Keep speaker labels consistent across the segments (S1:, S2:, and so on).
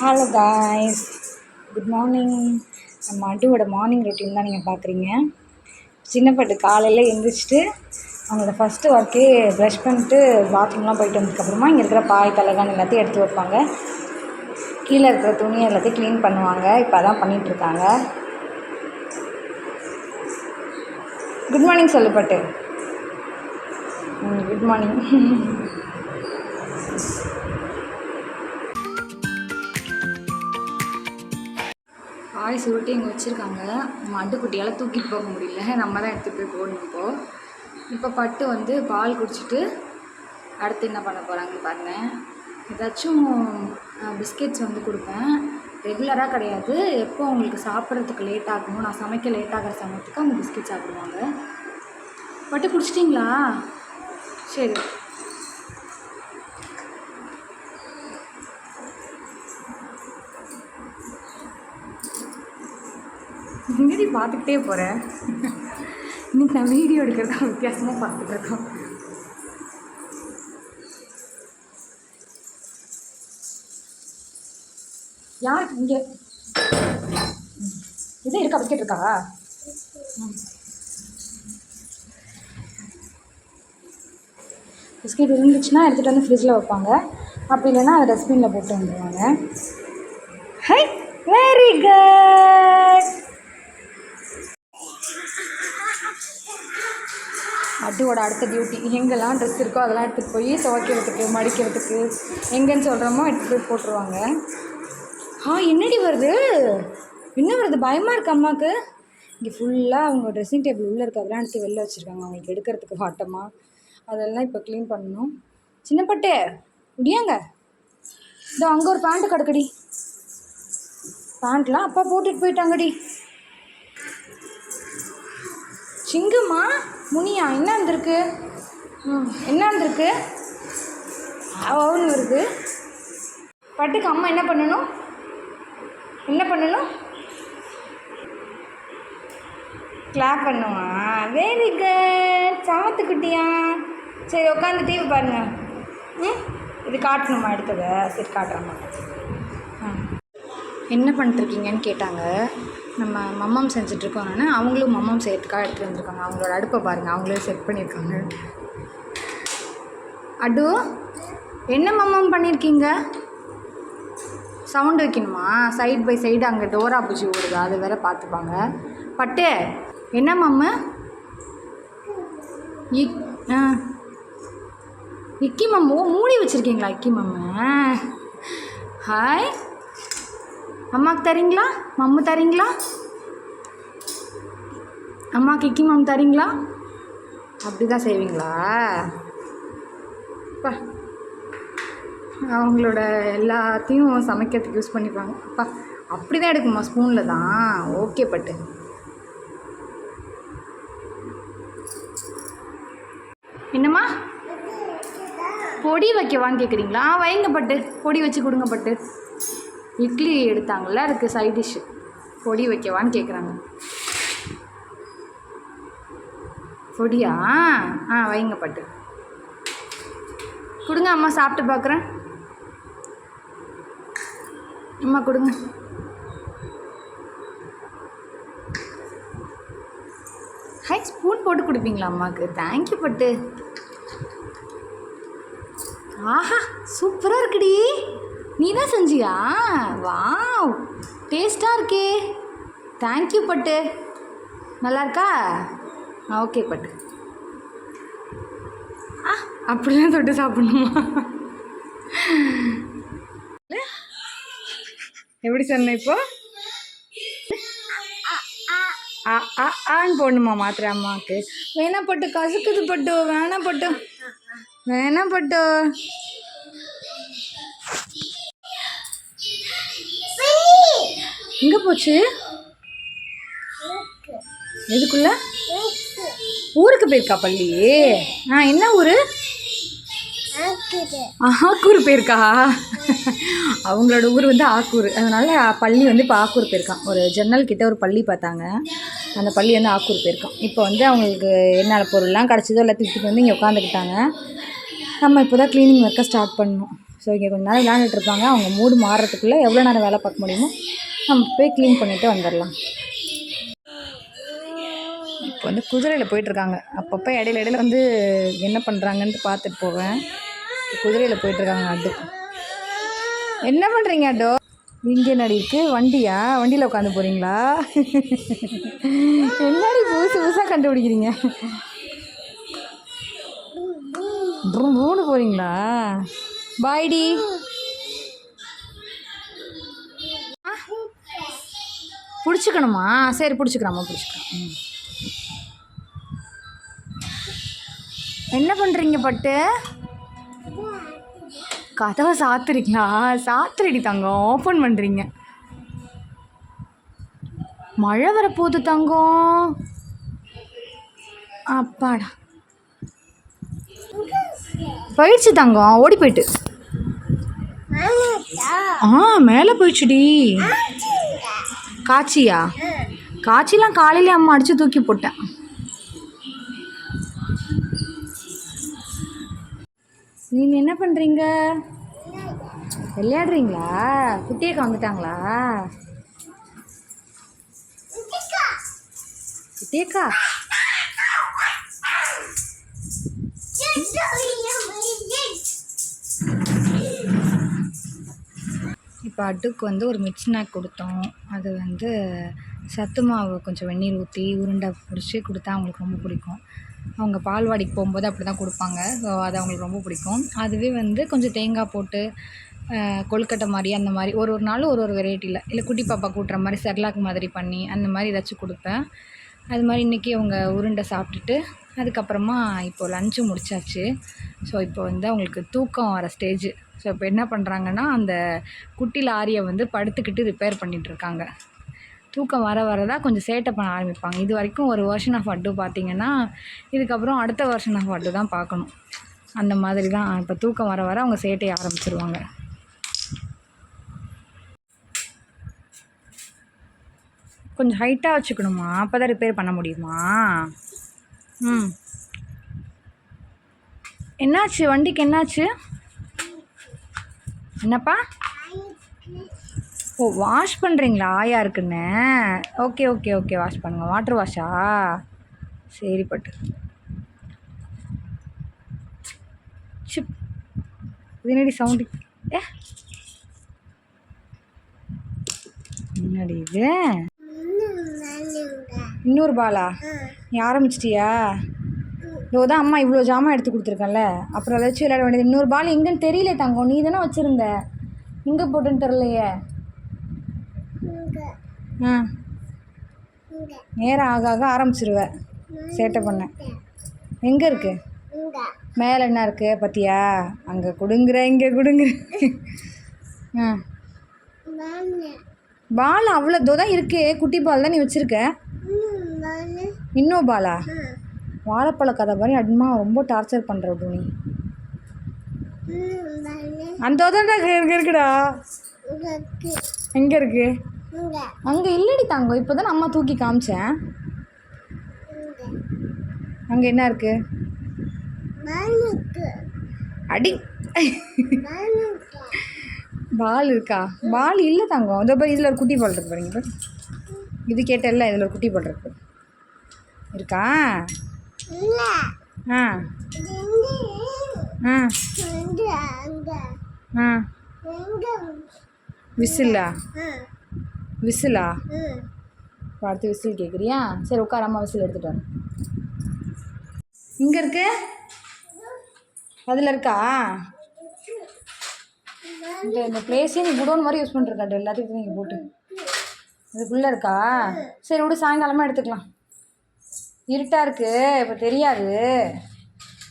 S1: Hello guys, good morning. நம்ம அட்டுவோட morning routine தான் நீங்கள் பார்க்குறீங்க. சின்ன பட்டு காலையில் எழுந்திரிச்சிட்டு அவங்களோட ஃபஸ்ட்டு ஒர்க்கே ப்ரஷ் பண்ணிட்டு பாத்ரூம்லாம் போயிட்டு வந்ததுக்கப்புறமா இங்கே இருக்கிற பாய் தலைகான் எல்லாத்தையும் எடுத்து வைப்பாங்க. கீழே இருக்கிற துணி எல்லாத்தையும் க்ளீன் பண்ணுவாங்க. இப்போ அதான் பண்ணிகிட்ருக்காங்க. குட் மார்னிங் சொல்லு பட்டு. Good morning. காய் சுருட்டி இங்கே வச்சுருக்காங்க. மட்டுக்குட்டியால் தூக்கிட்டு போக முடியல, நம்ம தான் எடுத்துகிட்டு போய் போடணும். இப்போ பட்டு வந்து பால் குடிச்சிட்டு அடுத்து என்ன பண்ண போகிறாங்கன்னு பாருங்கள். ஏதாச்சும் பிஸ்கெட்ஸ் வந்து கொடுப்பேன். ரெகுலராக கிடையாது, எப்போ அவங்களுக்கு சாப்பிட்றதுக்கு லேட் ஆகணும், நான் சமைக்க லேட் ஆகிற சமயத்துக்கு அவங்க பிஸ்கெட் சாப்பிடுவாங்க. பட்டு குடிச்சிட்டிங்களா? சரி. இங்கே பார்த்துக்கிட்டே போகிறேன். இன்றைக்கி நான் வீடியோ எடுக்கிறதா வித்தியாசமாக பார்த்துட்ருக்கோம். யார் இங்கே இதே இருக்கா? பிஸ்கெட் இருக்கா? பிஸ்கெட் இருந்துச்சுன்னா எடுத்துகிட்டு வந்து ஃப்ரிட்ஜில் வைப்பாங்க. அப்படி இல்லைன்னா அதை டஸ்ட்பினில் போட்டு வந்துடுவாங்க. High, very good. அட்டுவோட அடுத்த டியூட்டி, எங்கெல்லாம் ட்ரெஸ் இருக்கோ அதெல்லாம் எடுத்துகிட்டு போய் துவைக்கிறதுக்கு மடிக்கிறதுக்கு எங்கேன்னு சொல்கிறோமோ எடுத்துகிட்டு போய் போட்டுருவாங்க. என்னடி வருது? என்ன வருது? பயமாக இருக்குது அம்மாவுக்கு. இங்கே ஃபுல்லாக அவங்க ட்ரெஸ்ஸிங் டேபிள் உள்ளே இருக்க அதெல்லாம் எடுத்து வெளில வச்சுருக்காங்க அவங்களுக்கு எடுக்கிறதுக்கு வாட்டமாக. அதெல்லாம் இப்போ க்ளீன் பண்ணணும். சின்ன பட்டு முடியாங்க. இதோ அங்கே ஒரு பேண்ட்டு கிடக்குடி. பேண்ட்லாம் அப்பா போட்டுட்டு போயிட்டாங்கடி. சிங்கம்மா முனியா என்ன வந்திருக்கு? என்ன வந்திருக்கு? அவன்னு வருது. பட்டுக்கு அம்மா என்ன பண்ணணும்? கிளாப் பண்ணுவா? Very good. சாமத்துக்குட்டியா? சரி உட்காந்து டிவி பாருங்க. இது காட்டணுமா? எடுத்ததை சரி காட்டுறாம்மா. என்ன பண்ணிட்டுருக்கீங்கன்னு கேட்டாங்க. நம்ம மம்மம் செஞ்சிட்ருக்கோன்னு அவங்களும் மம்மம் செய்யறதுக்காக எடுத்துகிட்டு வந்திருக்காங்க. அவங்களோட அடுப்பை பாருங்கள், அவங்களே செட் பண்ணியிருக்காங்க. அடு என்ன மம்மம் பண்ணியிருக்கீங்க? சவுண்டு வைக்கணுமா? சைட் பை சைடு அங்கே டோரா பூச்சி ஓடுதா, அது வேற பார்த்துப்பாங்க. பட்டு என்ன மம்மு? இக்கி மம்மு மூடி வச்சுருக்கீங்களா? இக்கி மம்மு ஹாய். அம்மாவுக்கு தரீங்களா? மம்மு தரீங்களா? அம்மாவுக்கு இக்கி மம்மு தரீங்களா? அப்படி தான் செய்வீங்களா? அப்பா அவங்களோட எல்லாத்தையும் சமைக்கிறதுக்கு யூஸ் பண்ணிப்பாங்க. அப்பா அப்படி தான் எடுக்குமா? ஸ்பூனில் தான். ஓகே பட்டு. என்னம்மா பொடி வைக்கவான்னு கேட்குறீங்களா? வைங்க பட்டு, பொடி வச்சு கொடுங்க பட்டு. இட்லி எடுத்தாங்கள்ல, அதுக்கு சைட் டிஷ்ஷு பொடி வைக்கவான்னு கேட்குறாங்க. பொடியா? வைங்க பட்டு. கொடுங்க அம்மா, சாப்பிட்டு பார்க்குறேன். அம்மா கொடுங்க. ஹை, ஸ்பூன் போட்டு கொடுப்பீங்களா அம்மாவுக்கு? தேங்க்யூ பட்டு. ஆஹா சூப்பராக இருக்குடி. நீ தான் செஞ்சியா? வாவ், டேஸ்ட்டாக இருக்கே. தேங்க்யூ பட்டு. நல்லா இருக்கா? ஓகே பட்டு. அப்படிலாம் தொட்டு சாப்பிடணுமா? எப்படி சொன்ன இப்போ? ஆன்னு போடணுமா மாத்திரை அம்மாவுக்கு? வேணாம் பட்டு, கசுக்குது பட்டு. வேணாம் பட்டு, வேணாம் பட்டு. எங்கே போச்சு? எதுக்குள்ள? ஊருக்கு போயிருக்கா பள்ளி? என்ன ஊர்? ஆக்கூர் போயிருக்கா. அவங்களோட ஊர் வந்து ஆக்கூர், அதனால் பள்ளி வந்து இப்போ ஆக்கூர் போயிருக்கான். ஒரு ஜன்னல் கிட்ட ஒரு பள்ளி பார்த்தாங்க, அந்த பள்ளி வந்து ஆக்கூர் போயிருக்கான். இப்போ வந்து அவங்களுக்கு என்னென்ன பொருள்லாம் கிடச்சதோ எல்லாத்தையும் தூக்கிட்டு வந்து இங்கே உட்காந்துக்கிட்டாங்க. நம்ம இப்போ தான் க்ளீனிங் ஒர்க்கை ஸ்டார்ட் பண்ணணும். ஸோ இங்கே கொஞ்சம் நேரம் விளையாண்டுட்டு இருப்பாங்க. அவங்க மூடு மாறுறதுக்குள்ளே எவ்வளோ நேரம் வேலை பார்க்க முடியுமோ நம்ம போய் க்ளீன் பண்ணிவிட்டு வந்துடலாம். இப்போ வந்து குதிரையில் போயிட்டுருக்காங்க. அப்பப்போ இடையில இடையில வந்து என்ன பண்ணுறாங்கன்ட்டு பார்த்துட்டு போவேன். குதிரையில் போயிட்டுருக்காங்க அட்டு. என்ன பண்ணுறீங்க அட்டோ? இங்கே என்னடி இருக்குது? வண்டியா? வண்டியில் உட்காந்து போகிறீங்களா? என்னடி புதுசு புதுசாக கண்டுபிடிக்கிறீங்க? மூணு போகிறீங்களா? பாய்டி. பிடிச்சிக்கணுமா? சரி பிடிச்சிக்கிறாம்மா, பிடிச்சிக்கிறேன். என்ன பண்ணுறீங்க பட்டு? கதவை சாத்துறீங்களா? சாத்துறடி தங்கம், ஓப்பன் பண்ணுறீங்க. மழை வரப்போகுது தங்கம். அப்பாடா போயிடுச்சு தங்கம், ஓடி போயிட்டு. மேலே போயிடுச்சுடி. காய்ச்சியா? காய்ச்சிலாம் காலையிலே அம்மா அடித்து தூக்கி போட்டேன். நீங்கள் என்ன பண்ணுறீங்க? விளையாடுறீங்களா? குட்டியக்கா வந்துட்டாங்களா? குட்டியக்கா இப்போ அட்டுக்கு வந்து ஒரு மிட் ஸ்நாக் கொடுத்தோம். அது வந்து சத்து மாவு கொஞ்சம் வெந்நீர் ஊற்றி உருண்டை பிடிச்சி கொடுத்தா அவங்களுக்கு ரொம்ப பிடிக்கும். அவங்க பால்வாடிக்கு போகும்போது அப்படி தான் கொடுப்பாங்க. ஸோ அது அவங்களுக்கு ரொம்ப பிடிக்கும். அதுவே வந்து கொஞ்சம் தேங்காய் போட்டு கொழுக்கட்டை மாதிரி அந்த மாதிரி ஒரு நாளும் ஒரு வெரைட்டியில், இல்லை குட்டி பாப்பா கூட்டுற மாதிரி செர்லாக் மாதிரி பண்ணி அந்த மாதிரி ஏதாச்சும் கொடுப்பேன். அது மாதிரி இன்றைக்கி அவங்க உருண்டை சாப்பிட்டுட்டு அதுக்கப்புறமா இப்போது லஞ்சு முடிச்சாச்சு. ஸோ இப்போ வந்து அவங்களுக்கு தூக்கம் வர ஸ்டேஜ். ஸோ இப்போ என்ன பண்ணுறாங்கன்னா, அந்த குட்டி லாரியை வந்து படுத்துக்கிட்டு ரிப்பேர் பண்ணிகிட்ருக்காங்க. தூக்கம் வர தான் கொஞ்சம் சேட்டை பண்ண ஆரம்பிப்பாங்க. இது வரைக்கும் ஒரு வெர்ஷன் ஆஃப் அட்டு பார்த்திங்கன்னா, இதுக்கப்புறம் அடுத்த வெர்ஷன் ஆஃப் அட்டு தான் பார்க்கணும். அந்த மாதிரி தான். இப்போ தூக்கம் வர அவங்க சேட்டையை ஆரம்பிச்சிருவாங்க. கொஞ்சம் ஹைட்டாக வச்சுக்கணுமா? அப்போ தான் ரிப்பேர் பண்ண முடியுமா? என்னாச்சு வண்டிக்கு? என்னாச்சு? என்னப்பா? ஓ, வாஷ் பண்ணுறீங்களா? ஆயா இருக்குன்னு. ஓகே ஓகே ஓகே, வாஷ் பண்ணுங்கள். வாட்டர் வாஷா? சரி பட்டு. சிப், இது என்னடி சவுண்டு? என்னடி இது? இன்னொரு பாலா? நீ ஆரம்பிச்சிட்டியா? இதோ தான் அம்மா இவ்வளோ ஜாமான் எடுத்து கொடுத்துருக்கேன்ல, அப்புறம் அதை வச்சு விளையாட வேண்டியது. இன்னொரு பால் எங்கேன்னு தெரியல தங்கம். நீ தானே வச்சுருந்த. எங்கே போட்டுன்னு தெரிலையே. நேரம் ஆக ஆக ஆரம்பிச்சிருவேன் சேட்டை பண்ண. எங்கே இருக்கு? மேலே என்ன இருக்கு பார்த்தியா? அங்கே கொடுங்குற, இங்கே கொடுங்குற. பால் அவ்வளோ தோ தான் இருக்கு. குட்டி பால் தான் நீ வச்சுருக்க. இன்னும் பாலா? வாழைப்பழ கதை மாதிரி அம்மா ரொம்ப டார்ச்சர் பண்ணுற நீ. அந்த இருக்குடா. எங்கே இருக்கு? அங்கே இல்லடி தாங்க. இப்போ தான் அம்மா தூக்கி காமிச்சேன். அங்கே என்ன இருக்கு? அடி பால் இருக்கா? பால் இல்லை தங்கம். இதோ பாரு, இதில் ஒரு குட்டி பால் இருக்கு பாருங்க. இது கேட்டல, இதில் ஒரு குட்டி பால் இருக்கு. இருக்கா? ஆ ஆ ஆ விசிலா? விசிலா? அடுத்து விசில் கேட்குறியா? சரி உட்கார, அம்மா விசில் எடுத்துகிட்டு வரேன். இங்கே இருக்கு? அதில் இருக்கா? இந்த பிளேஸே நீ குடோன் மாதிரி யூஸ் பண்ணுறக்காட்டு எல்லாத்துக்கும் நீங்கள் போட்டு. இதுக்குள்ளே இருக்கா? சரி விடு, சாயங்காலமாக எடுத்துக்கலாம். இருட்டாக இருக்குது, இப்போ தெரியாது.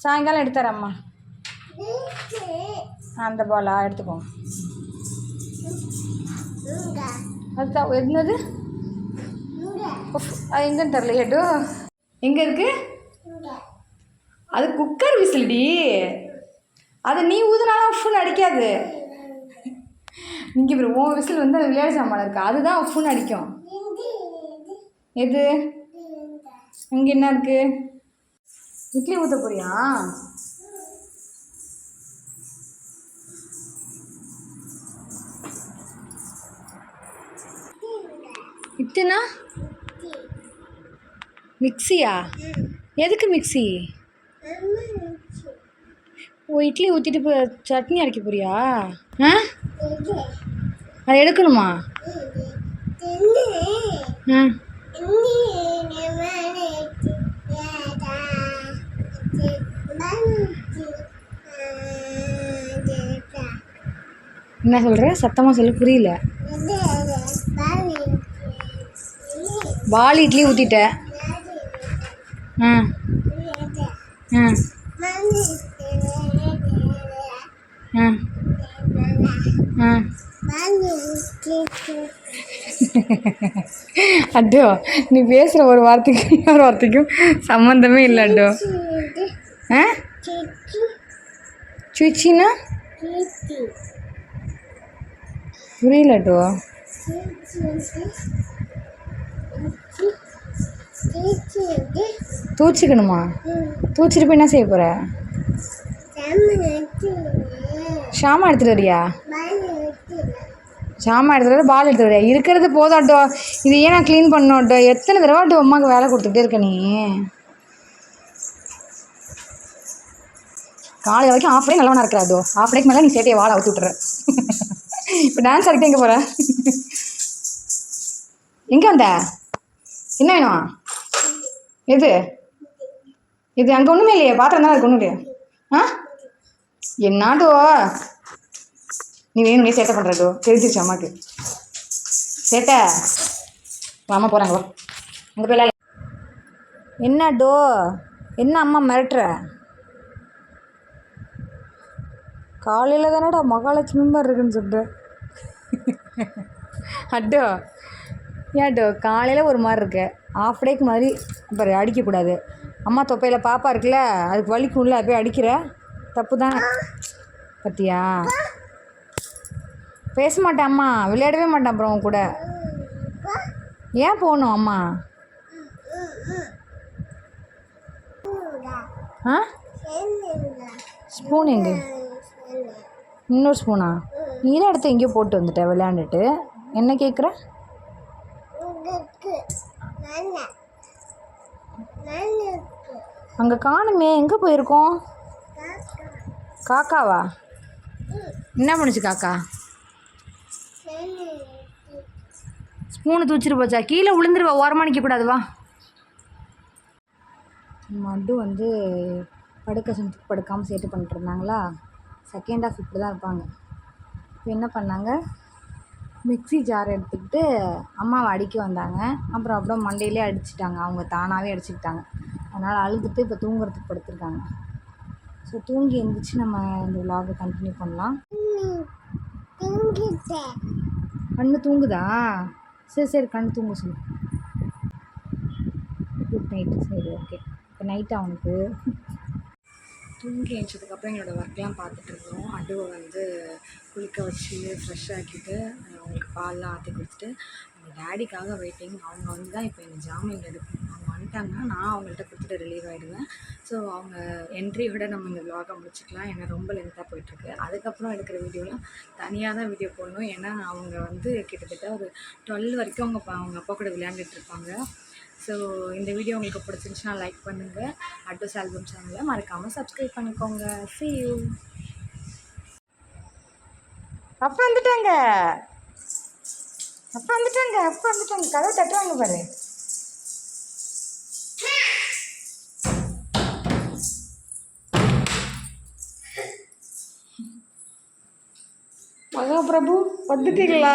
S1: சாயங்காலம் எடுத்துறேம்மா. அந்த பாலா எடுத்துக்கோங்க. அதுதான் என்னது? அது எங்கன்னு தெரிலையேட்டோ. எங்கே இருக்கு? அது குக்கர் விசில்டி. அது நீ ஊதுனாலும் உஃப்னு அடிக்காது. இங்கே ஓ விசில் வந்து அது விளையாடு சாமான் இருக்கா, அதுதான் உஃப்னு அடிக்கும். எது? இங்கே என்ன இருக்கு? இட்லி ஊற்ற போறியா? கிட்டுனா மிக்ஸியா? எதுக்கு மிக்ஸி? ஓ, இட்லி ஊற்றிட்டு இப்போ சட்னி அரைக்க போறியா? ஆ, அதை எடுக்கணுமா? ம், என்ன சொல்கிற? சத்தமாக சொல்லு, புரியல. பால் இட்லி ஊற்றிட்ட. ஆ ஆ ஆ ஆ அட்டோ, நீ பேசுகிற ஒரு வார்த்தைக்கும் இன்னொரு வார்த்தைக்கும் சம்மந்தமே இல்லை அட்டோ. ஆ, சுச்சின்னா புரியல அட்டோ. தூச்சிக்கணுமா? தூச்சிட்டு போய் என்ன செய்ய போகிற? ஷாமா எடுத்துகிட்டு வரியா? ஷாமா எடுத்துகிட்டு வர, பால் எடுத்துகிட்டு வரியா? இருக்கிறது போதும் ஆட்டோ. இது ஏன் நான் க்ளீன் பண்ணணும் ஆட்டோ? எத்தனை தடவை ஆட்டோ அம்மாவுக்கு வேலை கொடுத்துட்டே இருக்க நீ? காலையில் வரைக்கும் ஆஃப் டே நல்லவனா இருக்கிற ஆட்டோ. ஆஃப் டேக்கு மேலே நீ சேட்டையை வாழை அவுத்து விட்டுற. இப்போ டான்ஸ் ஆடிட்டு எங்கே போகிற? எங்கே வந்த? என்ன வேணும்? எது இது? அங்கே ஒன்றுமே இல்லையே, பாத்திரம் தான், அதுக்கு ஒன்றும் இல்லையா? ஆ, என்னாட்டோ நீ வேணும், நீ சேட்டை பண்ணுறதோ தெரிஞ்சிருச்சு அம்மாவுக்கு. சேட்டை அம்மா போகிறாங்க, வா அங்கே போய். என்னடோ, என்ன அம்மா மிரட்டுற? காலையில் தானடா மகாலட்சுமி மாதிரி இருக்குன்னு சொல்லிட்டு. அட்டோ, ஏன்டோ காலையில் ஒரு மாதிரி இருக்கு, ஆஃப் டேக்கு மாதிரி அப்புறம் அடிக்கக்கூடாது. அம்மா தொப்பையில் பாப்பா இருக்குல்ல, அதுக்கு வலிக்கும்ல, போய் அடிக்கிற தப்பு தானே. பத்தியா? பேச மாட்டேன் அம்மா, விளையாடவே மாட்டேன் அப்புறம் உன் கூட. ஏன் போகணும் அம்மா? ஆ, ஸ்பூன் எங்கே? இன்னொரு ஸ்பூனா? நீதான் எடுத்து எங்கேயோ போட்டு வந்துட்ட விளையாண்டுட்டு. என்ன கேட்குற? அங்கே காணுமே, எங்கே போயிருக்கோம்? காக்காவா? என்ன பண்ணுச்சு காக்கா? ஸ்பூனு தூச்சிட்டு போச்சா? கீழே விழுந்துருவா, ஓரமாக நிற்கக்கூடாது, வா. மட்டு வந்து படுக்க படுக்காமல் சேட்டு பண்ணிட்டு இருந்தாங்களா, செகண்ட் ஹாஃப் இப்படி தான் இருப்பாங்க. இப்போ என்ன பண்ணாங்க, மிக்ஸி ஜார் எடுத்துக்கிட்டு அம்மாவை அடிக்க வந்தாங்க. அப்புறம் மண்டையிலே அடிச்சிட்டாங்க, அவங்க தானாகவே அடிச்சுக்கிட்டாங்க. அதனால் அழுதுட்டு இப்போ தூங்குறதுக்கு படுத்துருக்காங்க. ஸோ தூங்கி எழுந்திரிச்சு நம்ம இந்த விலாகை கண்டினியூ பண்ணலாம். கண்ணு தூங்குதா? சரி சரி, கண்ணு தூங்க சொல்லு. Good night. சரி, ஓகே. இப்போ நைட்டு அவனுக்கு தூங்கி எழுந்ததுக்கப்புறம் எங்களோடய ஒர்க்லாம் பார்த்துட்டு இருந்தோம். அடுவை வந்து குளிக்க வச்சு ஃப்ரெஷ் ஆக்கிட்டு அவங்களுக்கு பால்லாம் ஆற்றி கொடுத்துட்டு அவங்க டேடிக்காக வெயிட்டிங். அவங்க வந்து தான் இப்போ எங்கள் ஜாமீன் எடுக்கணும். அவங்க வந்துட்டாங்கன்னா நான் அவங்கள்ட்ட கொடுத்துட்டு ரிலீவ் ஆகிடுவேன். ஸோ அவங்க என்ட்ரியோட நம்ம இந்த விலாகை முடிச்சுக்கலாம், ஏன்னா ரொம்ப லென்த்தாக போயிட்டுருக்கு. அதுக்கப்புறம் எடுக்கிற வீடியோலாம் தனியாக தான் வீடியோ போடணும், ஏன்னா அவங்க வந்து கிட்டத்தட்ட ஒரு 12 வரைக்கும் அவங்க அப்பா கூட விளையாண்டுட்டு இருப்பாங்க. ஸோ இந்த வீடியோ உங்களுக்கு பிடிச்சிருந்துச்சுன்னா லைக் பண்ணுங்கள். அட்வஸ் ஆல்பம் சேனலை மறக்காமல் சப்ஸ்கிரைப் பண்ணிக்கோங்க. See you. அப்பா வந்துட்டாங்க, அப்பா வந்துட்டாங்க, அப்பா வந்துட்டாங்க. கதவை தட்டுவாங்க பாரு. மகாபிரபு வந்துட்டீங்களா?